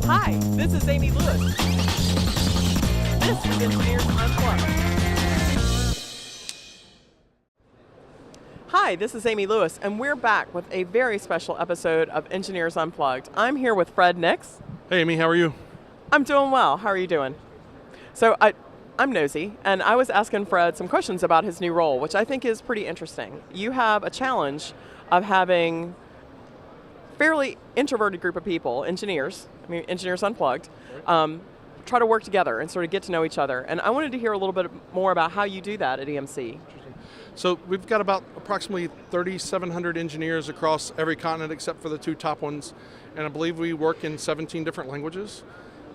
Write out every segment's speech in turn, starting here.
Hi, this is Amy Lewis. This is Engineers Unplugged. Hi, this is Amy Lewis, and we're back with a very special episode of Engineers Unplugged. I'm here with Fred Nix. Hey, Amy, how are you? I'm doing well. How are you doing? So I'm nosy, and I was asking Fred some questions about his new role, which I think is pretty interesting. You have a challenge of having fairly introverted group of people, engineers Unplugged, try to work together and sort of get to know each other. And I wanted to hear a little bit more about how you do that at EMC. So we've got about approximately 3,700 engineers across every continent except for the two top ones, and I believe we work in 17 different languages.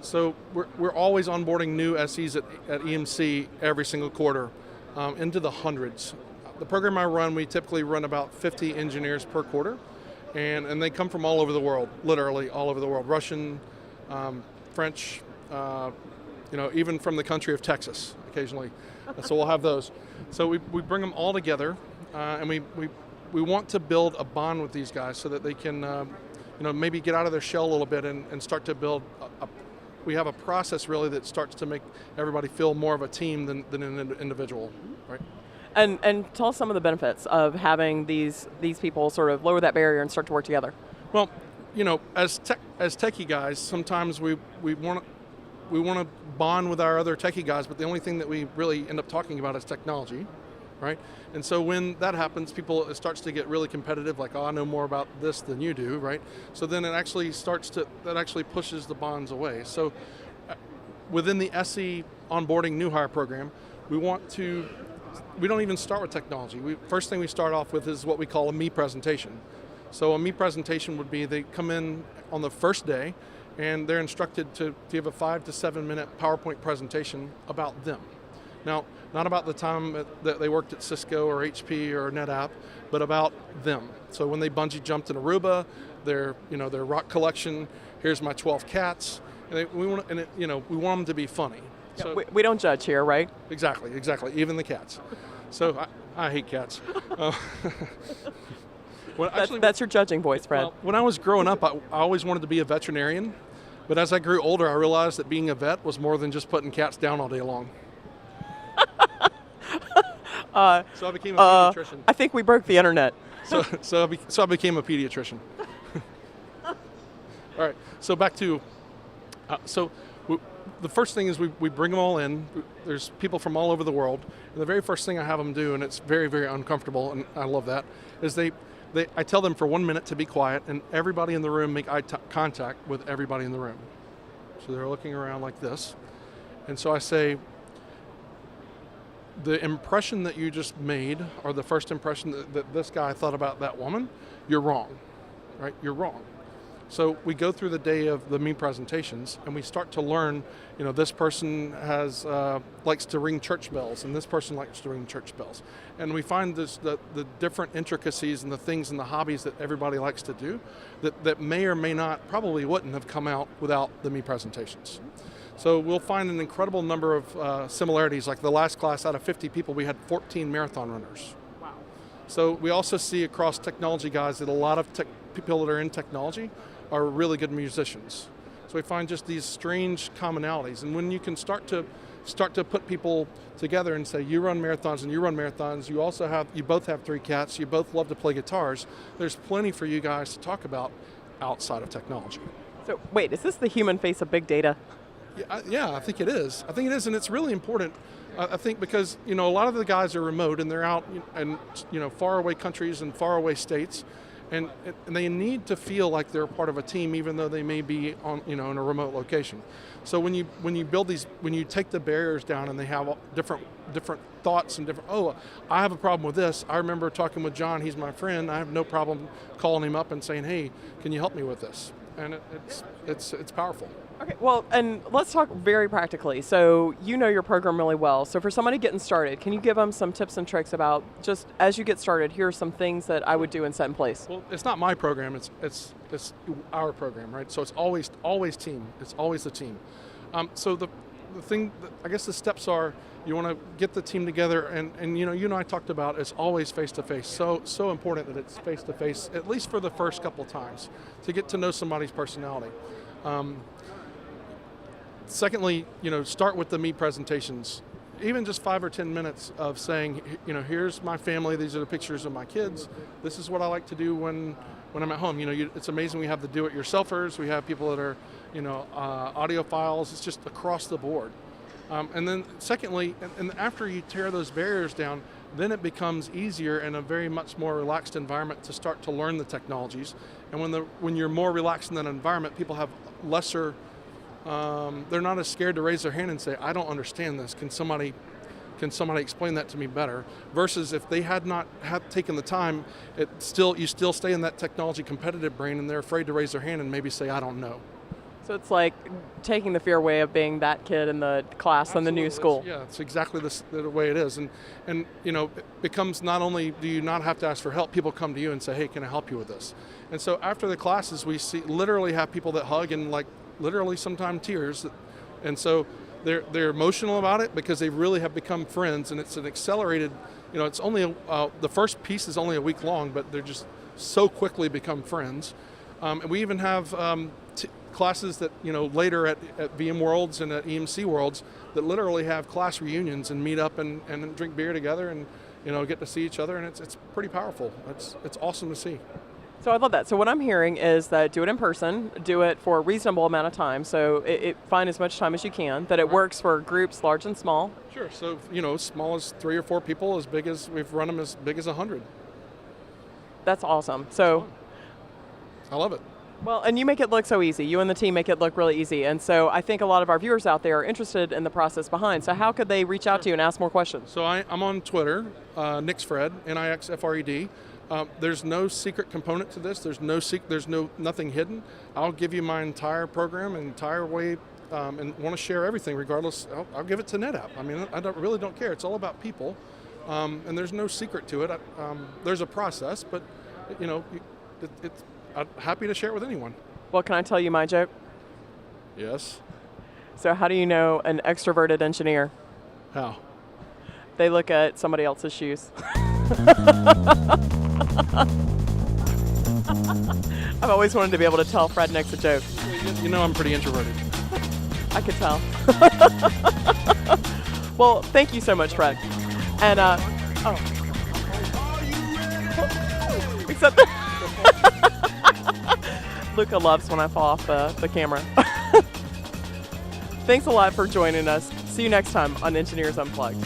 So we're always onboarding new SEs at EMC every single quarter, into the hundreds. The program I run, we typically run about 50 engineers per quarter, and they come from all over the world, literally all over the world. Russian, French, even from the country of Texas occasionally. So we'll have those. So we bring them all together, and we want to build a bond with these guys so that they can maybe get out of their shell a little bit and start to build we have a process really that starts to make everybody feel more of a team than an individual, right? And tell us some of the benefits of having these people sort of lower that barrier and start to work together. Well, as techie guys, sometimes we want to bond with our other techie guys, but the only thing that we really end up talking about is technology, right? And so when that happens, it starts to get really competitive, like, oh, I know more about this than you do, right? So then it actually pushes the bonds away. So within the SE onboarding new hire program, we don't even start with technology. First thing we start off with is what we call a me presentation. So a me presentation would be they come in on the first day and they're instructed to give a 5 to 7 minute PowerPoint presentation about them. Now, not about the time that they worked at Cisco or HP or NetApp, but about them. So when they bungee jumped in Aruba, their rock collection, here's my 12 cats, and we want them to be funny. Yeah, So we don't judge here, right? Exactly, even the cats. So I hate cats. That's your judging voice, Fred. Well, when I was growing up, I always wanted to be a veterinarian, but as I grew older, I realized that being a vet was more than just putting cats down all day long. So I became a pediatrician. I think we broke the internet. So I became a pediatrician. All right, so back to, the first thing is we bring them all in. There's people from all over the world. And the very first thing I have them do, and it's very, very uncomfortable, and I love that, is I tell them for 1 minute to be quiet, and everybody in the room make eye contact with everybody in the room. So they're looking around like this. And so I say, the impression that you just made, or the first impression that this guy thought about that woman, you're wrong, right? You're wrong. So we go through the day of the me presentations, and we start to learn, this person likes to ring church bells, and this person likes to ring church bells. And we find the different intricacies and the things and the hobbies that everybody likes to do that may or may not, probably wouldn't have come out without the me presentations. So we'll find an incredible number of similarities. Like the last class, out of 50 people, we had 14 marathon runners. Wow. So we also see across technology guys that a lot of people that are in technology are really good musicians. So we find just these strange commonalities. And when you can start to put people together and say, you run marathons and you run marathons, you both have 3 cats, you both love to play guitars, there's plenty for you guys to talk about outside of technology. So wait, is this the human face of big data? Yeah, I think it is. And it's really important. I think because a lot of the guys are remote and they're out in faraway countries and faraway states, and they need to feel like they're part of a team, even though they may be on in a remote location. So when you build these, when you take the barriers down and they have different thoughts and I have a problem with this. I remember talking with John. He's my friend. I have no problem calling him up and saying, hey, can you help me with this? And it's powerful. Okay, well, and let's talk very practically. So you know your program really well. So for somebody getting started, can you give them some tips and tricks about just as you get started, here are some things that I would do and set in place? Well, it's not my program, it's our program, right? So it's always team. It's always the team. So the thing, I guess the steps are, you want to get the team together, and you and I talked about it's always face-to-face. So important that it's face-to-face, at least for the first couple times, to get to know somebody's personality. Secondly, start with the me presentations. Even just 5 or 10 minutes of saying, here's my family, these are the pictures of my kids, this is what I like to do when I'm at home. It's amazing we have the do-it-yourselfers, we have people that are, audiophiles, it's just across the board. And then secondly, and after you tear those barriers down, then it becomes easier in a very much more relaxed environment to start to learn the technologies. And when you're more relaxed in that environment, people have lesser, they're not as scared to raise their hand and say, I don't understand this, can somebody explain that to me better? Versus if they had not taken the time, you still stay in that technology competitive brain, and they're afraid to raise their hand and maybe say, I don't know. So it's like taking the fear away of being that kid in the class in the new school. It's exactly the way it is. And it becomes, not only do you not have to ask for help, people come to you and say, hey, can I help you with this? And so after the classes, we literally have people that hug and literally sometimes tears. And so they're emotional about it because they really have become friends, and it's an accelerated, it's only, the first piece is only a week long, but they're just so quickly become friends. And we even have classes that, later at VM Worlds and at EMC Worlds that literally have class reunions and meet up and drink beer together and, get to see each other, and it's pretty powerful. It's awesome to see. So I love that. So what I'm hearing is that do it in person, do it for a reasonable amount of time, so find as much time as you can, that it works for groups large and small. Sure, so small as 3 or 4 people, as big as, we've run them as big as 100. That's awesome. So I love it. Well, and you make it look so easy. You and the team make it look really easy. And so I think a lot of our viewers out there are interested in the process behind. So how could they reach out to you and ask more questions? So I'm on Twitter, NixFred, Nixfred. There's no secret component to this. There's nothing hidden. I'll give you my entire program, entire way, and want to share everything regardless. I'll give it to NetApp. I mean, I really don't care. It's all about people, and there's no secret to it. There's a process, but I'm happy to share it with anyone. Well, can I tell you my joke? Yes. So how do you know an extroverted engineer? How? They look at somebody else's shoes. I've always wanted to be able to tell Fred Nix a joke. I'm pretty introverted. I could tell. Well, thank you so much, Fred. And, except that Luca loves when I fall off the camera. Thanks a lot for joining us. See you next time on Engineers Unplugged.